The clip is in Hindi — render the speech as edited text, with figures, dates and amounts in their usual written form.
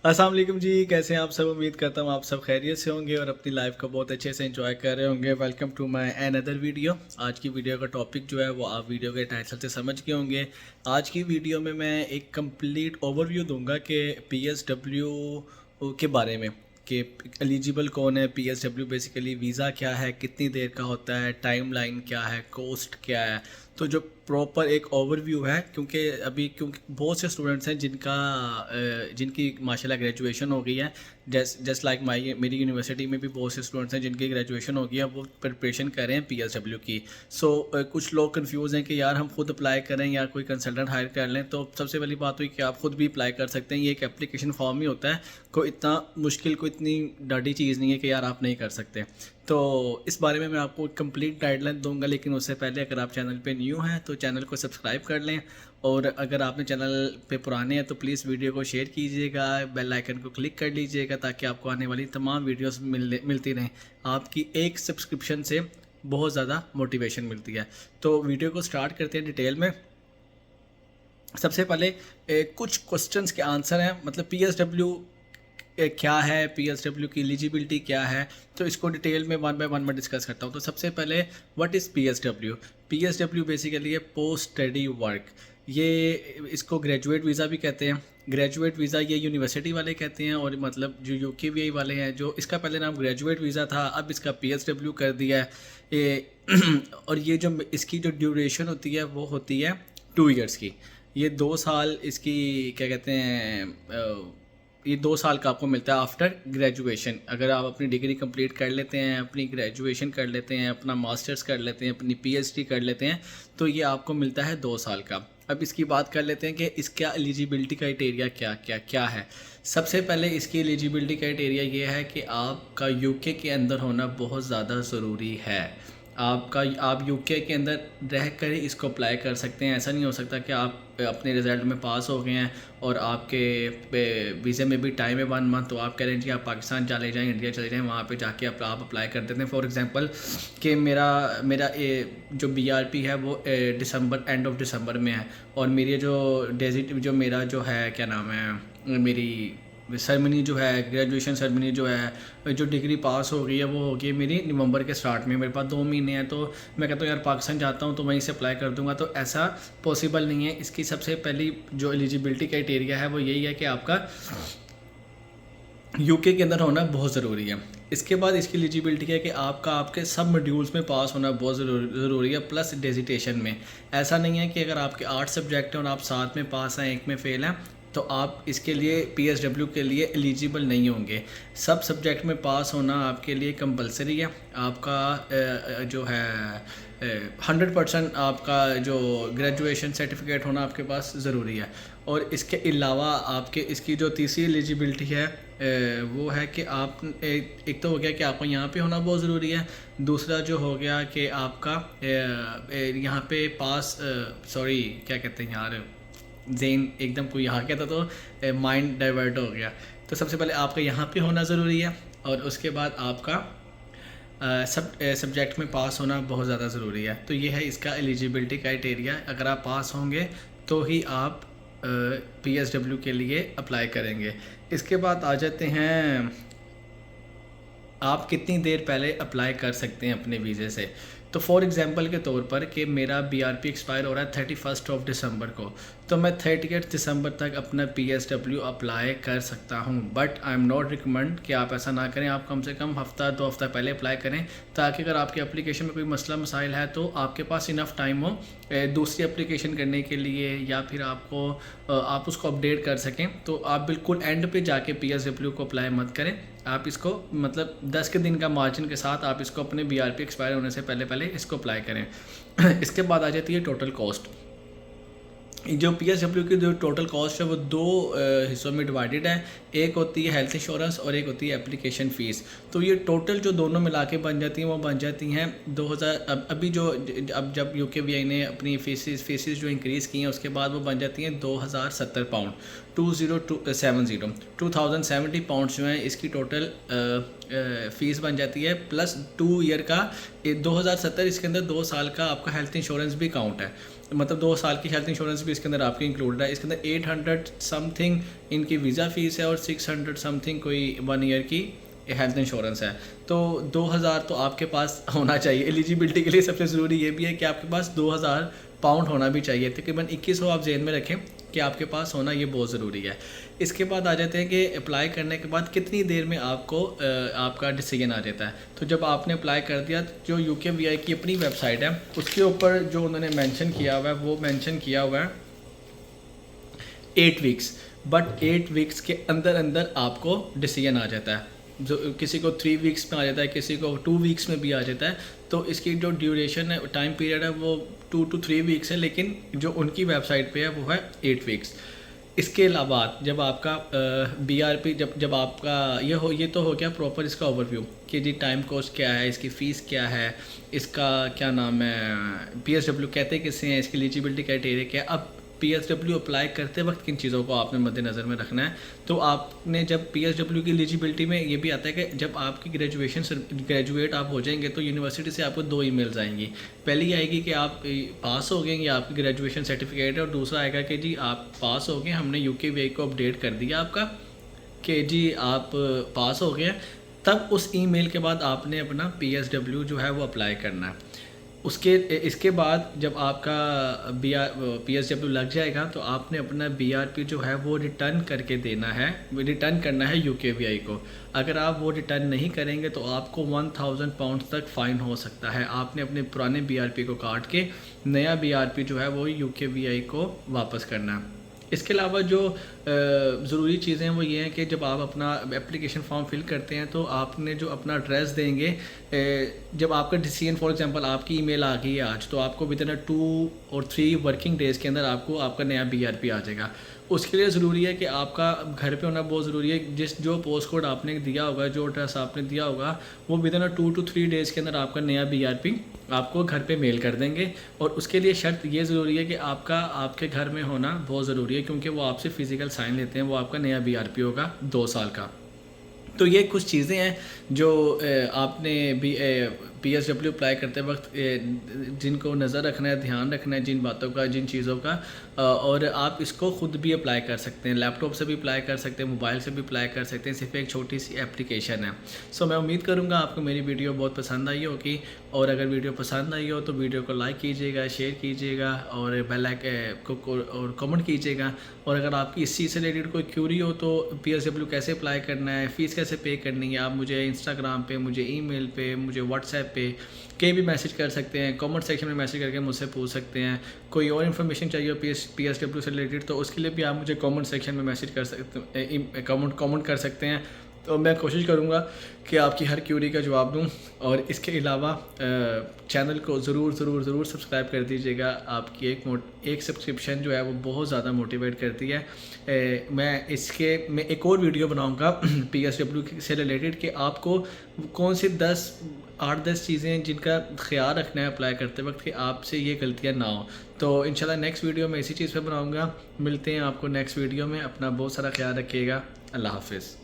अस्सलाम वालेकुम जी, कैसे हैं आप सब। उम्मीद करता हूँ आप सब खैरियत से होंगे और अपनी लाइफ को बहुत अच्छे से एंजॉय कर रहे होंगे। Welcome to my another video. आज की वीडियो का टॉपिक जो है वो आप वीडियो के टाइटल से समझ गए होंगे। आज की वीडियो में मैं एक कंप्लीट ओवरव्यू दूंगा कि पीएसडब्ल्यू के बारे में, कि एलिजिबल कौन है। पीएसडब्ल्यू बेसिकली वीज़ा क्या है, कितनी देर का होता है, टाइमलाइन क्या है, कॉस्ट क्या है। तो जो प्रॉपर एक ओवरव्यू है, क्योंकि बहुत से स्टूडेंट्स हैं जिनकी माशाल्लाह ग्रेजुएशन हो गई है। जस्ट लाइक मेरी यूनिवर्सिटी में भी बहुत से स्टूडेंट्स हैं जिनकी ग्रेजुएशन हो गई है, वो प्रिपरेशन कर रहे हैं पीएसडब्ल्यू की। कुछ लोग कंफ्यूज हैं कि यार हम खुद अप्लाई करें या कोई कंसल्टेंट हायर कर लें। तो सबसे पहली बात हुई कि आप खुद भी अप्लाई कर सकते हैं। ये एक एप्लीकेशन फॉर्म ही होता है, कोई इतना मुश्किल, कोई इतनी डाडी चीज़ नहीं है कि यार आप नहीं कर सकते। तो इस बारे में मैं आपको कंप्लीट गाइडलाइन दूंगा, लेकिन उससे पहले अगर आप चैनल पे न्यू हैं तो चैनल को सब्सक्राइब कर लें, और अगर आपने चैनल पे पुराने हैं तो प्लीज़ वीडियो को शेयर कीजिएगा, बेल आइकन को क्लिक कर लीजिएगा ताकि आपको आने वाली तमाम वीडियोस मिलती रहें। आपकी एक सब्सक्रिप्शन से बहुत ज़्यादा मोटिवेशन मिलती है। तो वीडियो को स्टार्ट करते हैं डिटेल में। सबसे पहले कुछ क्वेश्चंस के आंसर हैं, मतलब पीएसडब्ल्यू क्या है, पीएसडब्ल्यू की एलिजिबिलिटी क्या है। तो इसको डिटेल में वन बाय वन मैं डिस्कस करता हूँ। तो सबसे पहले what is PSW. PSW basically है पोस्ट स्टडी वर्क। ये इसको ग्रेजुएट वीज़ा भी कहते हैं। ग्रेजुएट वीज़ा ये यूनिवर्सिटी वाले कहते हैं, और मतलब जो यूकेवीआई वाले हैं, जो इसका पहले नाम ग्रेजुएट वीज़ा था, अब इसका पीएसडब्ल्यू कर दिया है ये। और ये जो इसकी जो ड्यूरेशन होती है वो होती है 2 ईयर्स की। ये 2 साल इसकी क्या कहते हैं, ये 2 साल का आपको मिलता है आफ्टर ग्रेजुएशन। अगर आप अपनी डिग्री कंप्लीट कर लेते हैं, अपनी ग्रेजुएशन कर लेते हैं, अपना मास्टर्स कर लेते हैं, अपनी पीएचडी कर लेते हैं, तो ये आपको मिलता है 2 साल का। अब इसकी बात कर लेते हैं कि इसका एलिजिबिलिटी क्राइटेरिया क्या क्या क्या है। सबसे पहले इसकी एलिजिबिलिटी क्राइटेरिया ये है कि आपका यूके के अंदर होना बहुत ज़्यादा ज़रूरी है। आप यूके के अंदर रह कर ही इसको अप्लाई कर सकते हैं। ऐसा नहीं हो सकता कि आप अपने रिज़ल्ट में पास हो गए हैं और आपके वीज़े में भी टाइम है 1 मंथ, तो आप कह रहे हैं जी आप पाकिस्तान चले जाएँ, इंडिया चले जाएँ, वहाँ पे जाके आप अप्लाई कर देते हैं। फॉर एग्जांपल कि मेरा जो बीआरपी है वो एंड ऑफ दिसंबर में है, और मेरी जो मेरा जो है क्या नाम है, मेरी सेरेमनी जो है, ग्रेजुएशन सेरेमनी जो है, जो डिग्री पास हो गई है वो हो गई मेरी नवंबर के स्टार्ट में। मेरे पास 2 महीने हैं, तो मैं कहता हूँ यार पाकिस्तान जाता हूँ तो वहीं से अप्लाई कर दूंगा। तो ऐसा पॉसिबल नहीं है। इसकी सबसे पहली जो एलिजिबिलिटी क्राइटेरिया है वो यही है कि आपका यूके के अंदर होना बहुत ज़रूरी है। इसके बाद इसकी एलिजिबिलिटी है कि आपके सब मॉड्यूल्स में पास होना बहुत ज़रूरी है, प्लस डेजिटेशन में। ऐसा नहीं है कि अगर आपके 8 सब्जेक्ट हैं और आप 7 में पास हैं, 1 में फ़ेल हैं, तो आप इसके लिए पीएसडब्ल्यू के लिए एलिजिबल नहीं होंगे। सब सब्जेक्ट में पास होना आपके लिए कंपलसरी है। आपका जो है 100% आपका जो ग्रेजुएशन सर्टिफिकेट होना आपके पास ज़रूरी है। और इसके अलावा आपके इसकी जो तीसरी एलिजिबिलिटी है वो है कि आप एक तो हो गया कि आपको यहाँ पे होना बहुत ज़रूरी है। दूसरा जो हो गया कि आपका यहाँ पे पास क्या कहते हैं यार, जेन एकदम कोई यहाँ कहता तो माइंड डाइवर्ट हो गया। तो सबसे पहले आपका यहाँ पे होना ज़रूरी है, और उसके बाद आपका सब्जेक्ट में पास होना बहुत ज़्यादा ज़रूरी है। तो ये है इसका एलिजिबिलिटी क्राइटेरिया। अगर आप पास होंगे तो ही आप पीएसडब्ल्यू के लिए अप्लाई करेंगे। इसके बाद आ जाते हैं आप कितनी देर पहले अप्लाई कर सकते हैं अपने वीज़े से। तो फॉर एग्ज़ाम्पल के तौर पर कि मेरा बीआरपी एक्सपायर हो रहा है 31 दिसंबर को, तो मैं 30 दिसंबर तक अपना पीएसडब्ल्यू अप्लाई कर सकता हूं। But I am not recommend कि आप ऐसा ना करें। आप कम से कम हफ्ता 2 हफ्ता पहले अप्लाई करें, ताकि अगर आपकी एप्लीकेशन में कोई मसला मसाइल है तो आपके पास इनफ टाइम हो दूसरी एप्लीकेशन करने के लिए, या फिर आप उसको अपडेट कर सकें। तो आप बिल्कुल एंड पे जाके पीएसडब्ल्यू को अप्लाई मत करें। आप इसको मतलब 10 के दिन का मार्जिन के साथ आप इसको अपने बीआरपी एक्सपायर होने से पहले इसको अप्लाई करें। इसके बाद आ जाती है टोटल कॉस्ट। जो पीएसडब्ल्यू की जो टोटल कॉस्ट है वो 2 हिस्सों में डिवाइडेड है। एक होती है हेल्थ इंश्योरेंस और एक होती है एप्लीकेशन फ़ीस। तो ये टोटल जो दोनों मिला के बन जाती हैं वो बन जाती हैं 2000। अभी अब जब यूकेवीआई ने अपनी फीसिस जो इंक्रीज़ की हैं उसके बाद वो बन जाती हैं 2070 पाउंड, 2070 पाउंड्स जो हैं इसकी टोटल फ़ीस बन जाती है, प्लस 2 ईयर का 2070। इसके अंदर 2 साल का आपका हेल्थ इंश्योरेंस भी काउंट है। मतलब 2 साल की हेल्थ इंश्योरेंस भी इसके अंदर आपकी इंक्लूडेड है। इसके अंदर 800 समथिंग इनकी वीज़ा फ़ीस है और 600 समथिंग कोई 1 ईयर की हेल्थ इंश्योरेंस है। तो 2000 तो आपके पास होना चाहिए। एलिजिबिलिटी के लिए सबसे ज़रूरी ये भी है कि आपके पास 2000 पाउंड होना भी चाहिए। तकरीबन 2100 आप जेन में रखें कि आपके पास होना ये बहुत ज़रूरी है। इसके बाद आ जाते हैं कि अप्लाई करने के बाद कितनी देर में आपको आपका डिसीजन आ जाता है। तो जब आपने अप्लाई कर दिया तो जो UKVI की अपनी वेबसाइट है उसके ऊपर जो उन्होंने मेंशन किया हुआ है वो मेंशन किया हुआ है 8 वीक्स, बट 8 वीक्स के अंदर अंदर आपको डिसीजन आ जाता है। जो किसी को 3 वीक्स में आ जाता है, किसी को 2 वीक्स में भी आ जाता है। तो इसकी जो ड्यूरेशन है, टाइम पीरियड है वो 2 to 3 वीक्स है, लेकिन जो उनकी वेबसाइट पे है वो है 8 वीक्स। इसके अलावा जब आपका BRP जब आपका ये तो हो गया प्रॉपर इसका ओवरव्यू कि जी टाइम कॉस्ट क्या है, इसकी फ़ीस क्या है, इसका क्या नाम है, PSW कहते किसे हैं, इसकी एलिजिबिलिटी क्राइटेरिया क्या है। अब PSW अप्लाई करते वक्त किन चीज़ों को आपने मद्देनज़र में रखना है। तो आपने जब PSW की एलिजिबिलिटी में ये भी आता है कि जब आपकी ग्रेजुएट आप हो जाएंगे तो यूनिवर्सिटी से आपको 2 ईमेल्स आएंगी। पहली आएगी कि आप पास हो गए, या आपकी ग्रेजुएशन सर्टिफिकेट है, और दूसरा आएगा कि जी आप पास हो गए, हमने UKVI को अपडेट कर दिया आपका कि जी आप पास हो गए। तब उस ईमेल के बाद आपने अपना PSW जो है वो अप्लाई करना है। इसके बाद जब आपका PSW लग जाएगा तो आपने अपना BRP जो है वो रिटर्न करके देना है, रिटर्न करना है UKVI को। अगर आप वो रिटर्न नहीं करेंगे तो आपको 1000 पाउंड तक फ़ाइन हो सकता है। आपने अपने पुराने BRP को काट के नया BRP जो है वो UKVI को वापस करना है। इसके अलावा जो ज़रूरी चीज़ें वो ये हैं कि जब आप अपना एप्लीकेशन फॉर्म फिल करते हैं तो आपने जो अपना एड्रेस देंगे, जब आपका डिसीजन फॉर एग्जांपल आपकी ईमेल आ गई है आज, तो आपको विद इन 2 और 3 वर्किंग डेज़ के अंदर आपको आपका नया BRP आ जाएगा। उसके लिए ज़रूरी है कि आपका घर पे होना बहुत ज़रूरी है। जो पोस्ट कोड आपने दिया होगा, जो एड्रेस आपने दिया होगा, वो विद इन 2 to 3 डेज़ के अंदर आपका नया BRP आपको घर पे मेल कर देंगे। और उसके लिए शर्त ये ज़रूरी है कि आपके घर में होना बहुत ज़रूरी है, क्योंकि वो आपसे फ़िज़िकल साइन लेते हैं। वो आपका नया BRP होगा 2 साल का। तो ये कुछ चीज़ें हैं जो आपने भी PSW अप्लाई करते वक्त जिनको नज़र रखना है, ध्यान रखना है जिन बातों का, जिन चीज़ों का। और आप इसको ख़ुद भी अप्लाई कर सकते हैं, लैपटॉप से भी अप्लाई कर सकते हैं, मोबाइल से भी अप्लाई कर सकते हैं। सिर्फ एक छोटी सी एप्लीकेशन है। सो मैं उम्मीद करूँगा आपको मेरी वीडियो बहुत पसंद आई होगी, और अगर वीडियो पसंद आई हो तो वीडियो को लाइक कीजिएगा, शेयर कीजिएगा, और बेल आइकन को और कमेंट कीजिएगा। और अगर आपकी इस चीज़ से रिलेटेड कोई क्यूरी हो तो PSW कैसे अप्लाई करना है, फ़ीस कैसे पे करनी है, आप मुझे इंस्टाग्राम पे, मुझे ईमेल पे, मुझे व्हाट्सएप पे कहीं भी मैसेज कर सकते हैं। कमेंट सेक्शन में मैसेज करके मुझसे पूछ सकते हैं। कोई और इन्फॉर्मेशन चाहिए हो PSW से रिलेटेड तो उसके लिए भी आप मुझे कमेंट सेक्शन में मैसेज कर सकते, कमेंट कर सकते हैं। तो मैं कोशिश करूँगा कि आपकी हर क्यूरी का जवाब दूँ। और इसके अलावा चैनल को ज़रूर सब्सक्राइब कर दीजिएगा। आपकी एक सब्सक्रिप्शन जो है वो बहुत ज़्यादा मोटिवेट करती है। मैं एक और वीडियो बनाऊँगा PSW से रिलेटेड कि आपको कौन सी 8-10 चीज़ें जिनका ख्याल रखना है अप्लाई करते वक्त कि आपसे ये गलतियाँ ना हो। तो इंशाल्लाह नेक्स्ट वीडियो में इसी चीज़ पर बनाऊँगा। मिलते हैं आपको नेक्स्ट वीडियो में। अपना बहुत सारा ख्याल रखिएगा। अल्लाह हाफ़िज़।